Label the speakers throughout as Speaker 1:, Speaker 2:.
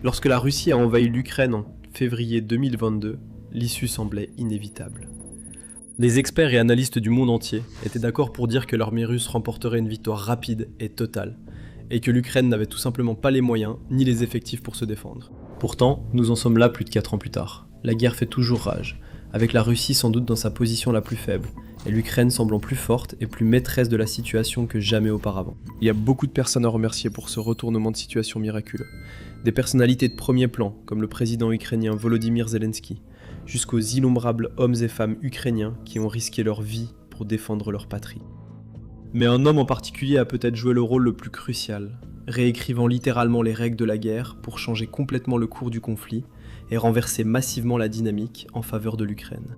Speaker 1: Lorsque la Russie a envahi l'Ukraine en février 2022, l'issue semblait inévitable. Des experts et analystes du monde entier étaient d'accord pour dire que l'armée russe remporterait une victoire rapide et totale, et que l'Ukraine n'avait tout simplement pas les moyens ni les effectifs pour se défendre. Pourtant, nous en sommes là plus de 4 ans plus tard. La guerre fait toujours rage, avec la Russie sans doute dans sa position la plus faible, et l'Ukraine semblant plus forte et plus maîtresse de la situation que jamais auparavant. Il y a beaucoup de personnes à remercier pour ce retournement de situation miraculeux. Des personnalités de premier plan, comme le président ukrainien Volodymyr Zelensky, jusqu'aux innombrables hommes et femmes ukrainiens qui ont risqué leur vie pour défendre leur patrie. Mais un homme en particulier a peut-être joué le rôle le plus crucial, réécrivant littéralement les règles de la guerre pour changer complètement le cours du conflit et renverser massivement la dynamique en faveur de l'Ukraine.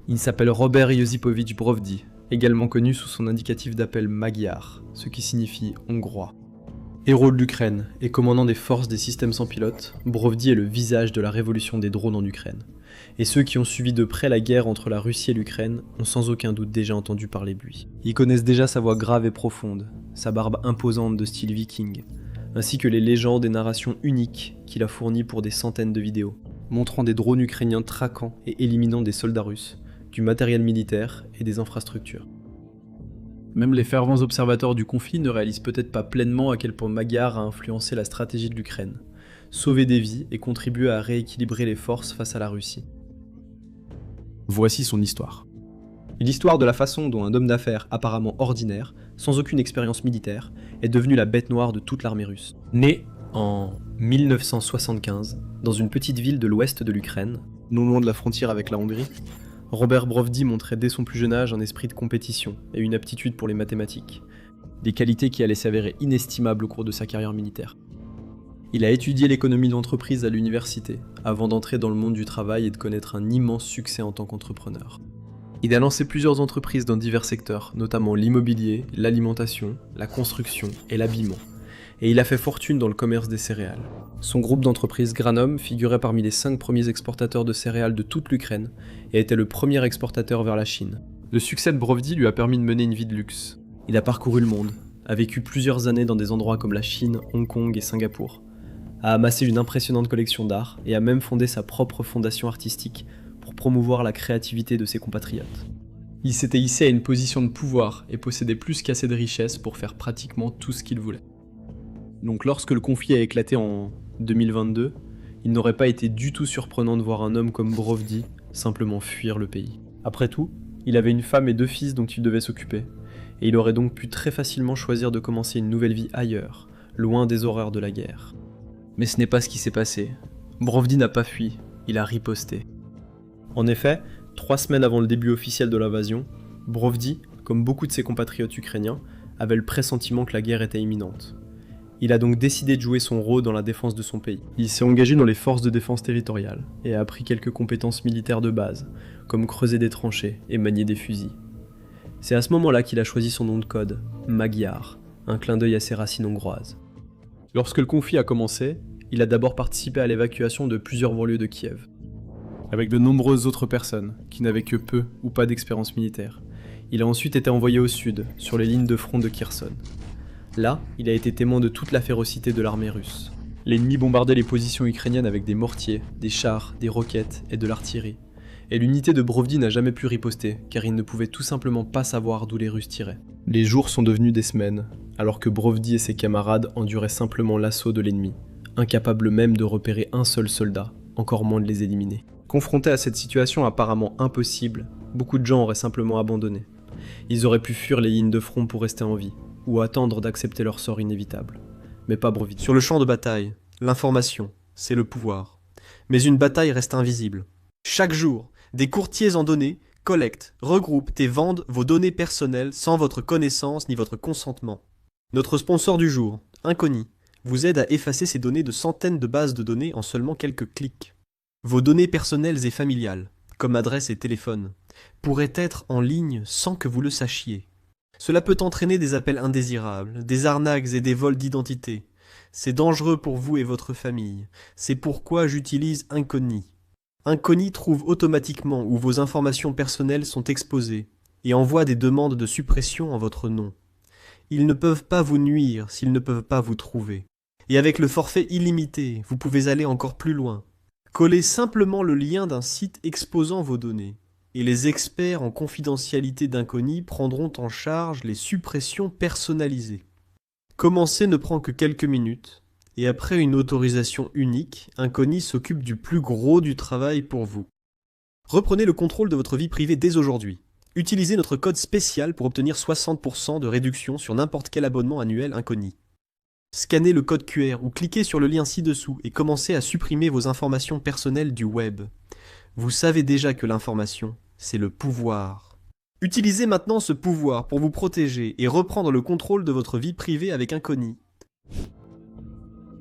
Speaker 1: Il s'appelle Robert Josipovich Brovdi, également connu sous son indicatif d'appel Magyar, ce qui signifie hongrois. Héros de l'Ukraine et commandant des forces des systèmes sans pilote, Brovdi est le visage de la révolution des drones en Ukraine. Et ceux qui ont suivi de près la guerre entre la Russie et l'Ukraine ont sans aucun doute déjà entendu parler de lui. Ils connaissent déjà sa voix grave et profonde, sa barbe imposante de style viking, ainsi que les légendes et narrations uniques qu'il a fournies pour des centaines de vidéos, montrant des drones ukrainiens traquant et éliminant des soldats russes, du matériel militaire et des infrastructures. Même les fervents observateurs du conflit ne réalisent peut-être pas pleinement à quel point Magyar a influencé la stratégie de l'Ukraine, sauvé des vies et contribué à rééquilibrer les forces face à la Russie. Voici son histoire. L'histoire de la façon dont un homme d'affaires apparemment ordinaire, sans aucune expérience militaire, est devenu la bête noire de toute l'armée russe. Né en 1975, dans une petite ville de l'ouest de l'Ukraine, non loin de la frontière avec la Hongrie, Robert Brovdi montrait dès son plus jeune âge un esprit de compétition et une aptitude pour les mathématiques, des qualités qui allaient s'avérer inestimables au cours de sa carrière militaire. Il a étudié l'économie d'entreprise à l'université, avant d'entrer dans le monde du travail et de connaître un immense succès en tant qu'entrepreneur. Il a lancé plusieurs entreprises dans divers secteurs, notamment l'immobilier, l'alimentation, la construction et l'habillement. Et il a fait fortune dans le commerce des céréales. Son groupe d'entreprises Granum figurait parmi les 5 premiers exportateurs de céréales de toute l'Ukraine et était le premier exportateur vers la Chine. Le succès de Brovdi lui a permis de mener une vie de luxe. Il a parcouru le monde, a vécu plusieurs années dans des endroits comme la Chine, Hong Kong et Singapour, a amassé une impressionnante collection d'art et a même fondé sa propre fondation artistique pour promouvoir la créativité de ses compatriotes. Il s'était hissé à une position de pouvoir et possédait plus qu'assez de richesses pour faire pratiquement tout ce qu'il voulait. Donc lorsque le conflit a éclaté en 2022, il n'aurait pas été du tout surprenant de voir un homme comme Brovdi simplement fuir le pays. Après tout, il avait une femme et 2 fils dont il devait s'occuper, et il aurait donc pu très facilement choisir de commencer une nouvelle vie ailleurs, loin des horreurs de la guerre. Mais ce n'est pas ce qui s'est passé. Brovdi n'a pas fui, il a riposté. En effet, 3 semaines avant le début officiel de l'invasion, Brovdi, comme beaucoup de ses compatriotes ukrainiens, avait le pressentiment que la guerre était imminente. Il a donc décidé de jouer son rôle dans la défense de son pays. Il s'est engagé dans les forces de défense territoriale et a appris quelques compétences militaires de base, comme creuser des tranchées et manier des fusils. C'est à ce moment-là qu'il a choisi son nom de code, Magyar, un clin d'œil à ses racines hongroises. Lorsque le conflit a commencé, il a d'abord participé à l'évacuation de plusieurs banlieues de Kiev, avec de nombreuses autres personnes qui n'avaient que peu ou pas d'expérience militaire. Il a ensuite été envoyé au sud, sur les lignes de front de Kherson. Là, il a été témoin de toute la férocité de l'armée russe. L'ennemi bombardait les positions ukrainiennes avec des mortiers, des chars, des roquettes et de l'artillerie. Et l'unité de Brovdi n'a jamais pu riposter, car il ne pouvait tout simplement pas savoir d'où les Russes tiraient. Les jours sont devenus des semaines, alors que Brovdi et ses camarades enduraient simplement l'assaut de l'ennemi, incapables même de repérer un seul soldat, encore moins de les éliminer. Confrontés à cette situation apparemment impossible, beaucoup de gens auraient simplement abandonné. Ils auraient pu fuir les lignes de front pour rester en vie, ou attendre d'accepter leur sort inévitable. Mais pas Brovdi. Sur le champ de bataille, l'information, c'est le pouvoir. Mais une bataille reste invisible. Chaque jour, des courtiers en données collectent, regroupent et vendent vos données personnelles sans votre connaissance ni votre consentement. Notre sponsor du jour, Inconi, vous aide à effacer ces données de centaines de bases de données en seulement quelques clics. Vos données personnelles et familiales, comme adresse et téléphone, pourraient être en ligne sans que vous le sachiez. Cela peut entraîner des appels indésirables, des arnaques et des vols d'identité. C'est dangereux pour vous et votre famille. C'est pourquoi j'utilise Inconi. Inconi trouve automatiquement où vos informations personnelles sont exposées et envoie des demandes de suppression en votre nom. Ils ne peuvent pas vous nuire s'ils ne peuvent pas vous trouver.
Speaker 2: Et avec le forfait illimité, vous pouvez aller encore plus loin. Collez simplement le lien d'un site exposant vos données. Et les experts en confidentialité d'Incogni prendront en charge les suppressions personnalisées. Commencer ne prend que quelques minutes, et après une autorisation unique, Incogni s'occupe du plus gros du travail pour vous. Reprenez le contrôle de votre vie privée dès aujourd'hui. Utilisez notre code spécial pour obtenir 60% de réduction sur n'importe quel abonnement annuel Incogni. Scannez le code QR ou cliquez sur le lien ci-dessous et commencez à supprimer vos informations personnelles du web. Vous savez déjà que l'information, c'est le pouvoir. Utilisez maintenant ce pouvoir pour vous protéger et reprendre le contrôle de votre vie privée avec Incogni.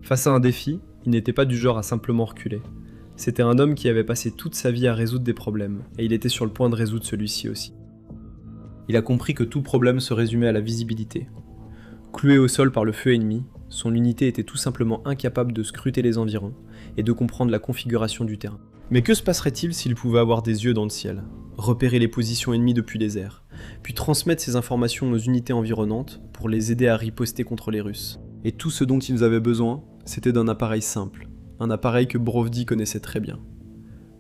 Speaker 1: Face à un défi, il n'était pas du genre à simplement reculer. C'était un homme qui avait passé toute sa vie à résoudre des problèmes, et il était sur le point de résoudre celui-ci aussi. Il a compris que tout problème se résumait à la visibilité. Cloué au sol par le feu ennemi, son unité était tout simplement incapable de scruter les environs et de comprendre la configuration du terrain. Mais que se passerait-il s'il pouvait avoir des yeux dans le ciel, repérer les positions ennemies depuis les airs, puis transmettre ces informations aux unités environnantes pour les aider à riposter contre les Russes? Et tout ce dont ils avaient besoin, c'était d'un appareil simple, un appareil que Brovdi connaissait très bien.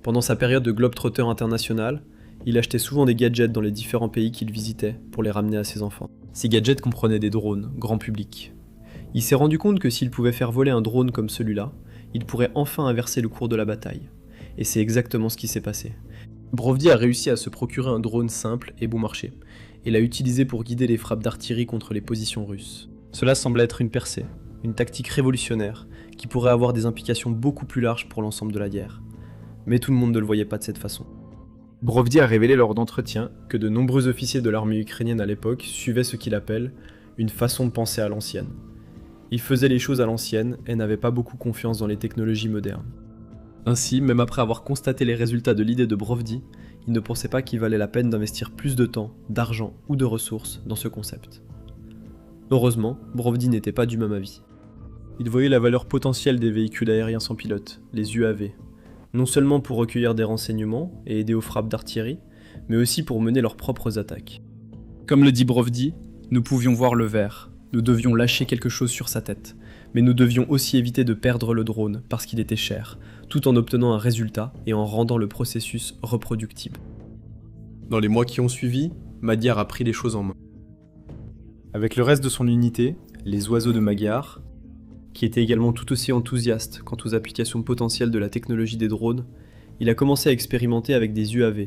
Speaker 1: Pendant sa période de globetrotter international, il achetait souvent des gadgets dans les différents pays qu'il visitait pour les ramener à ses enfants. Ces gadgets comprenaient des drones, grand public. Il s'est rendu compte que s'il pouvait faire voler un drone comme celui-là, il pourrait enfin inverser le cours de la bataille. Et c'est exactement ce qui s'est passé. Brovdi a réussi à se procurer un drone simple et bon marché, et l'a utilisé pour guider les frappes d'artillerie contre les positions russes. Cela semblait être une percée, une tactique révolutionnaire, qui pourrait avoir des implications beaucoup plus larges pour l'ensemble de la guerre. Mais tout le monde ne le voyait pas de cette façon. Brovdi a révélé lors d'entretiens que de nombreux officiers de l'armée ukrainienne à l'époque suivaient ce qu'il appelle une façon de penser à l'ancienne. Ils faisaient les choses à l'ancienne et n'avaient pas beaucoup confiance dans les technologies modernes. Ainsi, même après avoir constaté les résultats de l'idée de Brovdi, ils ne pensaient pas qu'il valait la peine d'investir plus de temps, d'argent ou de ressources dans ce concept. Heureusement, Brovdi n'était pas du même avis. Il voyait la valeur potentielle des véhicules aériens sans pilote, les UAV, non seulement pour recueillir des renseignements et aider aux frappes d'artillerie, mais aussi pour mener leurs propres attaques. Comme le dit Brovdi, nous pouvions voir le verre, nous devions lâcher quelque chose sur sa tête, mais nous devions aussi éviter de perdre le drone parce qu'il était cher, tout en obtenant un résultat et en rendant le processus reproductible. Dans les mois qui ont suivi, Magyar a pris les choses en main. Avec le reste de son unité, les oiseaux de Magyar, qui était également tout aussi enthousiaste quant aux applications potentielles de la technologie des drones, il a commencé à expérimenter avec des UAV,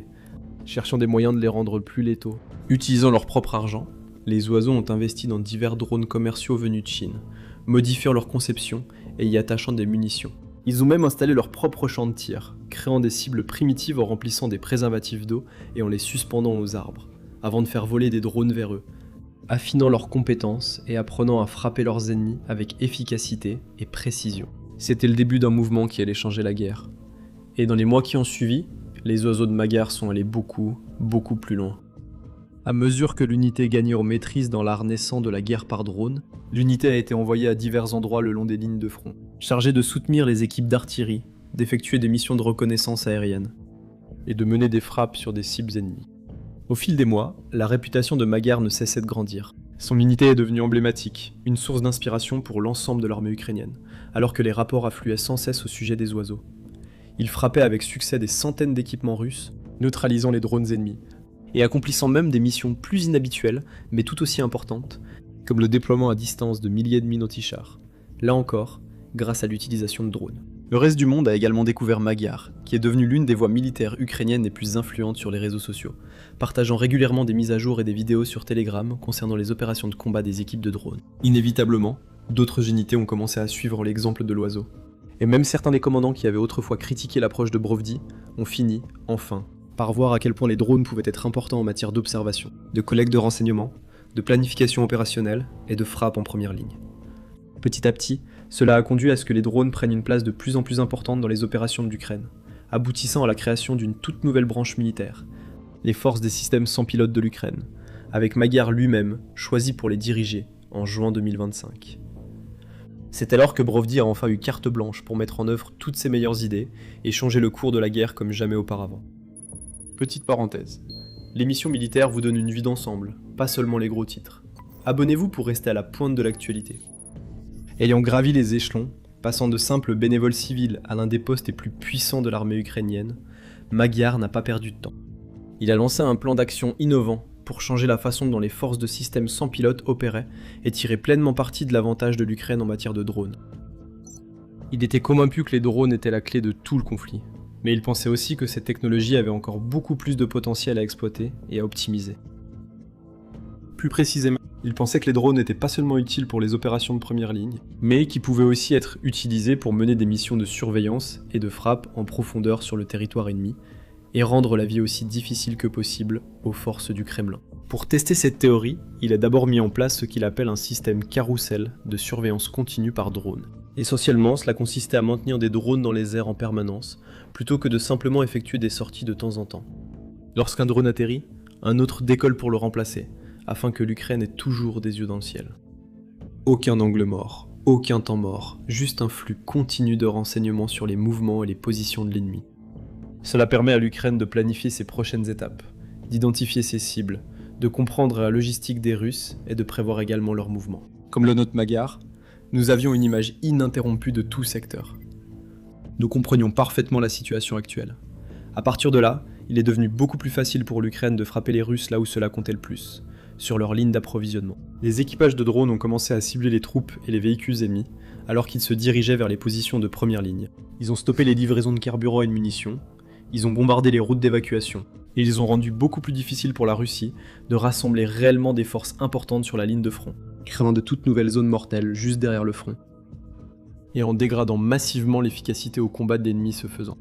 Speaker 1: cherchant des moyens de les rendre plus létaux. Utilisant leur propre argent, les oiseaux ont investi dans divers drones commerciaux venus de Chine, modifiant leur conception et y attachant des munitions. Ils ont même installé leur propre champ de tir, créant des cibles primitives en remplissant des préservatifs d'eau et en les suspendant aux arbres, avant de faire voler des drones vers eux, affinant leurs compétences et apprenant à frapper leurs ennemis avec efficacité et précision. C'était le début d'un mouvement qui allait changer la guerre. Et dans les mois qui ont suivi, les oiseaux de Magyar sont allés beaucoup plus loin. À mesure que l'unité gagnait en maîtrise dans l'art naissant de la guerre par drone, l'unité a été envoyée à divers endroits le long des lignes de front, chargée de soutenir les équipes d'artillerie, d'effectuer des missions de reconnaissance aérienne, et de mener des frappes sur des cibles ennemies. Au fil des mois, la réputation de Magyar ne cessait de grandir. Son unité est devenue emblématique, une source d'inspiration pour l'ensemble de l'armée ukrainienne, alors que les rapports affluaient sans cesse au sujet des oiseaux. Il frappait avec succès des centaines d'équipements russes, neutralisant les drones ennemis, et accomplissant même des missions plus inhabituelles, mais tout aussi importantes, comme le déploiement à distance de milliers de mines anti-chars, là encore, grâce à l'utilisation de drones. Le reste du monde a également découvert Magyar, qui est devenu l'une des voix militaires ukrainiennes les plus influentes sur les réseaux sociaux, partageant régulièrement des mises à jour et des vidéos sur Telegram concernant les opérations de combat des équipes de drones. Inévitablement, d'autres unités ont commencé à suivre l'exemple de l'oiseau. Et même certains des commandants qui avaient autrefois critiqué l'approche de Brovdi ont fini, enfin, par voir à quel point les drones pouvaient être importants en matière d'observation, de collecte de renseignements, de planification opérationnelle et de frappe en première ligne. Petit à petit, cela a conduit à ce que les drones prennent une place de plus en plus importante dans les opérations de l'Ukraine, aboutissant à la création d'une toute nouvelle branche militaire, les forces des systèmes sans pilote de l'Ukraine, avec Magyar lui-même choisi pour les diriger en juin 2025. C'est alors que Brovdi a enfin eu carte blanche pour mettre en œuvre toutes ses meilleures idées et changer le cours de la guerre comme jamais auparavant. Petite parenthèse, l'émission militaire vous donne une vue d'ensemble, pas seulement les gros titres. Abonnez-vous pour rester à la pointe de l'actualité. Ayant gravi les échelons, passant de simple bénévole civil à l'un des postes les plus puissants de l'armée ukrainienne, Magyar n'a pas perdu de temps. Il a lancé un plan d'action innovant pour changer la façon dont les forces de système sans pilote opéraient et tirer pleinement parti de l'avantage de l'Ukraine en matière de drones. Il était convaincu que les drones étaient la clé de tout le conflit, mais il pensait aussi que cette technologie avait encore beaucoup plus de potentiel à exploiter et à optimiser. Plus précisément, il pensait que les drones n'étaient pas seulement utiles pour les opérations de première ligne, mais qu'ils pouvaient aussi être utilisés pour mener des missions de surveillance et de frappe en profondeur sur le territoire ennemi, et rendre la vie aussi difficile que possible aux forces du Kremlin. Pour tester cette théorie, il a d'abord mis en place ce qu'il appelle un système carrousel de surveillance continue par drone. Essentiellement, cela consistait à maintenir des drones dans les airs en permanence, plutôt que de simplement effectuer des sorties de temps en temps. Lorsqu'un drone atterrit, un autre décolle pour le remplacer, afin que l'Ukraine ait toujours des yeux dans le ciel. Aucun angle mort, aucun temps mort, juste un flux continu de renseignements sur les mouvements et les positions de l'ennemi. Cela permet à l'Ukraine de planifier ses prochaines étapes, d'identifier ses cibles, de comprendre la logistique des Russes et de prévoir également leurs mouvements. Comme le note Magyar, nous avions une image ininterrompue de tout secteur. Nous comprenions parfaitement la situation actuelle. À partir de là, il est devenu beaucoup plus facile pour l'Ukraine de frapper les Russes là où cela comptait le plus, sur leur ligne d'approvisionnement. Les équipages de drones ont commencé à cibler les troupes et les véhicules ennemis, alors qu'ils se dirigeaient vers les positions de première ligne. Ils ont stoppé les livraisons de carburant et de munitions, ils ont bombardé les routes d'évacuation, et ils ont rendu beaucoup plus difficile pour la Russie de rassembler réellement des forces importantes sur la ligne de front, créant de toutes nouvelles zones mortelles juste derrière le front, et en dégradant massivement l'efficacité au combat de l'ennemi ce faisant.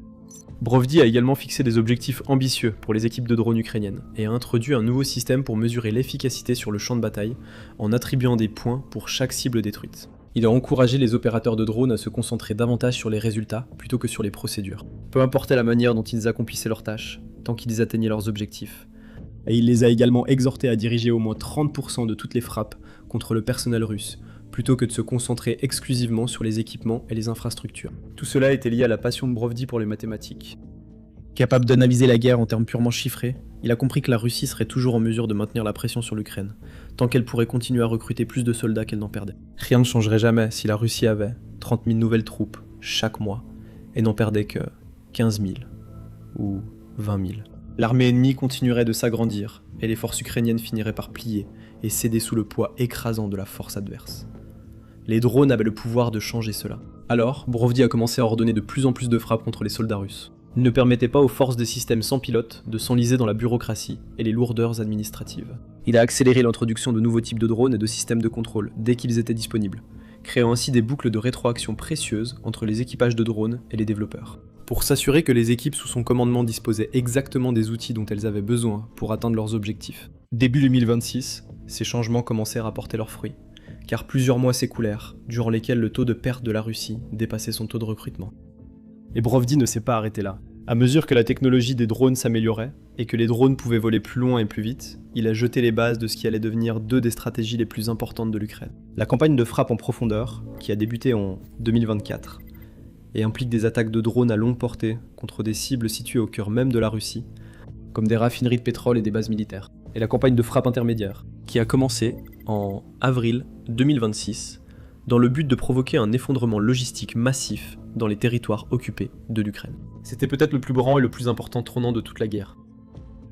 Speaker 1: Brovdi a également fixé des objectifs ambitieux pour les équipes de drones ukrainiennes, et a introduit un nouveau système pour mesurer l'efficacité sur le champ de bataille, en attribuant des points pour chaque cible détruite. Il a encouragé les opérateurs de drones à se concentrer davantage sur les résultats plutôt que sur les procédures. Peu importait la manière dont ils accomplissaient leurs tâches, tant qu'ils atteignaient leurs objectifs. Et il les a également exhortés à diriger au moins 30% de toutes les frappes contre le personnel russe, plutôt que de se concentrer exclusivement sur les équipements et les infrastructures. Tout cela était lié à la passion de Brovdi pour les mathématiques. Capable d'analyser la guerre en termes purement chiffrés, il a compris que la Russie serait toujours en mesure de maintenir la pression sur l'Ukraine, tant qu'elle pourrait continuer à recruter plus de soldats qu'elle n'en perdait. Rien ne changerait jamais si la Russie avait 30 000 nouvelles troupes chaque mois, et n'en perdait que 15 000 ou 20 000. L'armée ennemie continuerait de s'agrandir, et les forces ukrainiennes finiraient par plier et céder sous le poids écrasant de la force adverse. Les drones avaient le pouvoir de changer cela. Alors, Brovdi a commencé à ordonner de plus en plus de frappes contre les soldats russes. Il ne permettait pas aux forces des systèmes sans pilote de s'enliser dans la bureaucratie et les lourdeurs administratives. Il a accéléré l'introduction de nouveaux types de drones et de systèmes de contrôle dès qu'ils étaient disponibles, créant ainsi des boucles de rétroaction précieuses entre les équipages de drones et les développeurs. Pour s'assurer que les équipes sous son commandement disposaient exactement des outils dont elles avaient besoin pour atteindre leurs objectifs. Début 2026, ces changements commencèrent à porter leurs fruits, car plusieurs mois s'écoulèrent, durant lesquels le taux de perte de la Russie dépassait son taux de recrutement. Et Brovdi ne s'est pas arrêté là. À mesure que la technologie des drones s'améliorait, et que les drones pouvaient voler plus loin et plus vite, il a jeté les bases de ce qui allait devenir deux des stratégies les plus importantes de l'Ukraine. La campagne de frappe en profondeur, qui a débuté en 2024, et implique des attaques de drones à longue portée contre des cibles situées au cœur même de la Russie, comme des raffineries de pétrole et des bases militaires. Et la campagne de frappe intermédiaire, qui a commencé en avril 2026, dans le but de provoquer un effondrement logistique massif dans les territoires occupés de l'Ukraine. C'était peut-être le plus grand et le plus important tournant de toute la guerre.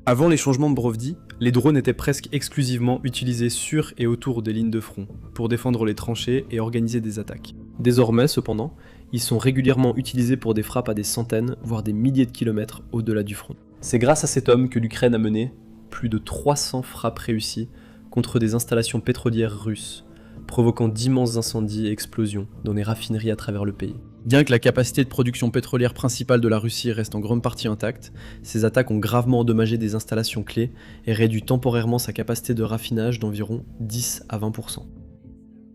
Speaker 1: Avant les changements de Brovdi, les drones étaient presque exclusivement utilisés sur et autour des lignes de front, pour défendre les tranchées et organiser des attaques. Désormais, cependant, ils sont régulièrement utilisés pour des frappes à des centaines, voire des milliers de kilomètres au-delà du front. C'est grâce à cet homme que l'Ukraine a mené plus de 300 frappes réussies contre des installations pétrolières russes, provoquant d'immenses incendies et explosions dans les raffineries à travers le pays. Bien que la capacité de production pétrolière principale de la Russie reste en grande partie intacte, ces attaques ont gravement endommagé des installations clés et réduit temporairement sa capacité de raffinage d'environ 10 à 20%.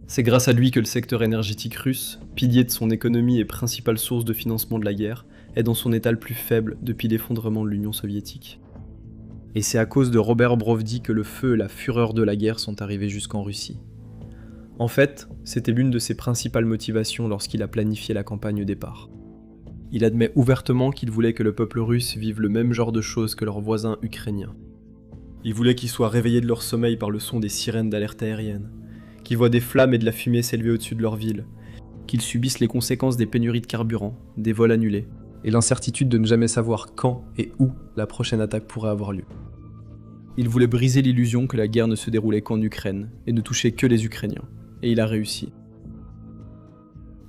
Speaker 1: C'est grâce à lui que le secteur énergétique russe, pilier de son économie et principale source de financement de la guerre, est dans son état le plus faible depuis l'effondrement de l'Union soviétique. Et c'est à cause de Robert Brovdi que le feu et la fureur de la guerre sont arrivés jusqu'en Russie. En fait, c'était l'une de ses principales motivations lorsqu'il a planifié la campagne au départ. Il admet ouvertement qu'il voulait que le peuple russe vive le même genre de choses que leurs voisins ukrainiens. Il voulait qu'ils soient réveillés de leur sommeil par le son des sirènes d'alerte aérienne, qui voient des flammes et de la fumée s'élever au-dessus de leur ville, qu'ils subissent les conséquences des pénuries de carburant, des vols annulés, et l'incertitude de ne jamais savoir quand et où la prochaine attaque pourrait avoir lieu. Il voulait briser l'illusion que la guerre ne se déroulait qu'en Ukraine et ne touchait que les Ukrainiens, et il a réussi.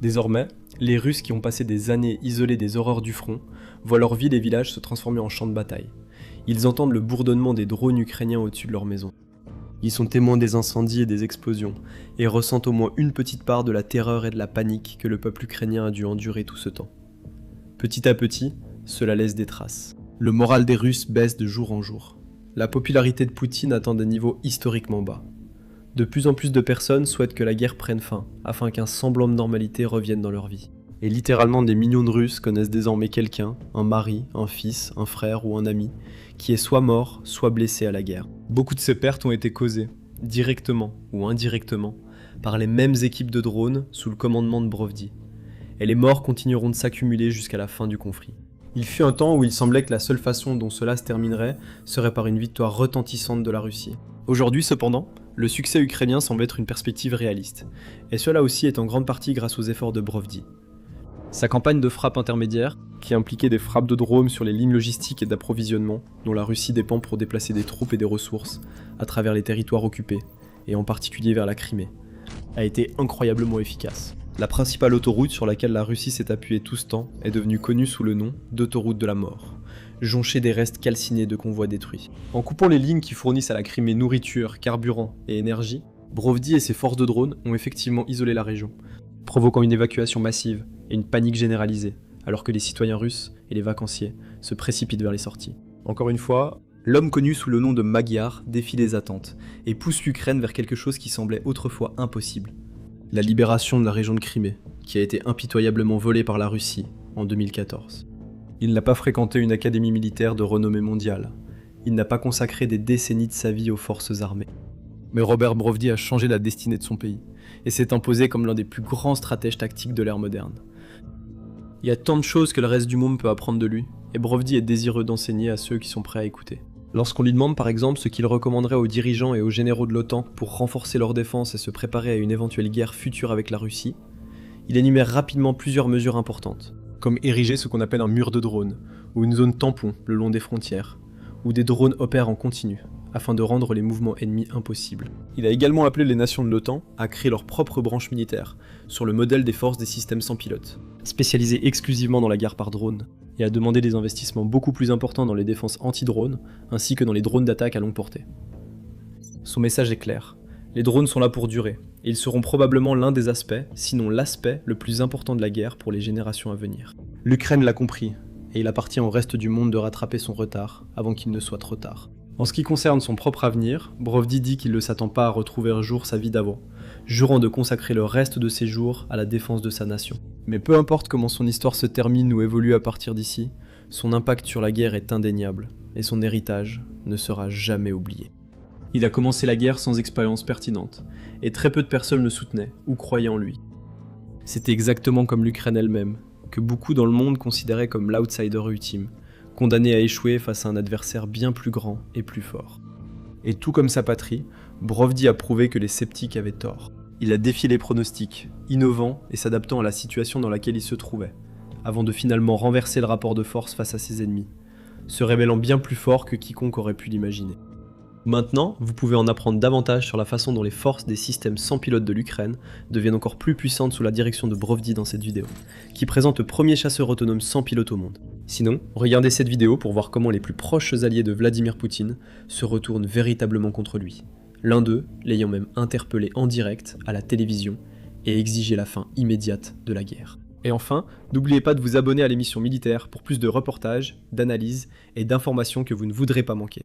Speaker 1: Désormais, les Russes qui ont passé des années isolés des horreurs du front voient leur ville et villages se transformer en champs de bataille. Ils entendent le bourdonnement des drones ukrainiens au-dessus de leur maison. Ils sont témoins des incendies et des explosions, et ressentent au moins une petite part de la terreur et de la panique que le peuple ukrainien a dû endurer tout ce temps. Petit à petit, cela laisse des traces. Le moral des Russes baisse de jour en jour. La popularité de Poutine atteint des niveaux historiquement bas. De plus en plus de personnes souhaitent que la guerre prenne fin, afin qu'un semblant de normalité revienne dans leur vie. Et littéralement des millions de Russes connaissent désormais quelqu'un, un mari, un fils, un frère ou un ami, qui est soit mort, soit blessé à la guerre. Beaucoup de ces pertes ont été causées, directement ou indirectement, par les mêmes équipes de drones sous le commandement de Brovdi. Et les morts continueront de s'accumuler jusqu'à la fin du conflit. Il fut un temps où il semblait que la seule façon dont cela se terminerait serait par une victoire retentissante de la Russie. Aujourd'hui cependant, le succès ukrainien semble être une perspective réaliste, et cela aussi est en grande partie grâce aux efforts de Brovdi. Sa campagne de frappe intermédiaire, qui impliquait des frappes de drones sur les lignes logistiques et d'approvisionnement, dont la Russie dépend pour déplacer des troupes et des ressources à travers les territoires occupés, et en particulier vers la Crimée, a été incroyablement efficace. La principale autoroute sur laquelle la Russie s'est appuyée tout ce temps est devenue connue sous le nom d'autoroute de la mort, jonchée des restes calcinés de convois détruits. En coupant les lignes qui fournissent à la Crimée nourriture, carburant et énergie, Brovdi et ses forces de drones ont effectivement isolé la région, provoquant une évacuation massive et une panique généralisée, alors que les citoyens russes et les vacanciers se précipitent vers les sorties. Encore une fois, l'homme connu sous le nom de Magyar défie les attentes et pousse l'Ukraine vers quelque chose qui semblait autrefois impossible. La libération de la région de Crimée, qui a été impitoyablement volée par la Russie en 2014. Il n'a pas fréquenté une académie militaire de renommée mondiale. Il n'a pas consacré des décennies de sa vie aux forces armées. Mais Robert Brovdi a changé la destinée de son pays, et s'est imposé comme l'un des plus grands stratèges tactiques de l'ère moderne. Il y a tant de choses que le reste du monde peut apprendre de lui, et Brovdi est désireux d'enseigner à ceux qui sont prêts à écouter. Lorsqu'on lui demande par exemple ce qu'il recommanderait aux dirigeants et aux généraux de l'OTAN pour renforcer leur défense et se préparer à une éventuelle guerre future avec la Russie, il énumère rapidement plusieurs mesures importantes, comme ériger ce qu'on appelle un mur de drones, ou une zone tampon le long des frontières, où des drones opèrent en continu, afin de rendre les mouvements ennemis impossibles. Il a également appelé les nations de l'OTAN à créer leur propre branche militaire, sur le modèle des forces des systèmes sans pilote, spécialisées exclusivement dans la guerre par drone, et a demandé des investissements beaucoup plus importants dans les défenses anti-drones, ainsi que dans les drones d'attaque à longue portée. Son message est clair, les drones sont là pour durer, et ils seront probablement l'un des aspects, sinon l'aspect le plus important de la guerre pour les générations à venir. L'Ukraine l'a compris, et il appartient au reste du monde de rattraper son retard, avant qu'il ne soit trop tard. En ce qui concerne son propre avenir, Brovdi dit qu'il ne s'attend pas à retrouver un jour sa vie d'avant, jurant de consacrer le reste de ses jours à la défense de sa nation. Mais peu importe comment son histoire se termine ou évolue à partir d'ici, son impact sur la guerre est indéniable, et son héritage ne sera jamais oublié. Il a commencé la guerre sans expérience pertinente, et très peu de personnes le soutenaient ou croyaient en lui. C'était exactement comme l'Ukraine elle-même, que beaucoup dans le monde considéraient comme l'outsider ultime, condamné à échouer face à un adversaire bien plus grand et plus fort. Et tout comme sa patrie, Brovdi a prouvé que les sceptiques avaient tort. Il a défié les pronostics, innovant et s'adaptant à la situation dans laquelle il se trouvait, avant de finalement renverser le rapport de force face à ses ennemis, se révélant bien plus fort que quiconque aurait pu l'imaginer. Maintenant, vous pouvez en apprendre davantage sur la façon dont les forces des systèmes sans pilote de l'Ukraine deviennent encore plus puissantes sous la direction de Brovdi dans cette vidéo, qui présente le premier chasseur autonome sans pilote au monde. Sinon, regardez cette vidéo pour voir comment les plus proches alliés de Vladimir Poutine se retournent véritablement contre lui, l'un d'eux l'ayant même interpellé en direct à la télévision et exigé la fin immédiate de la guerre. Et enfin, n'oubliez pas de vous abonner à l'émission Militaire pour plus de reportages, d'analyses et d'informations que vous ne voudrez pas manquer.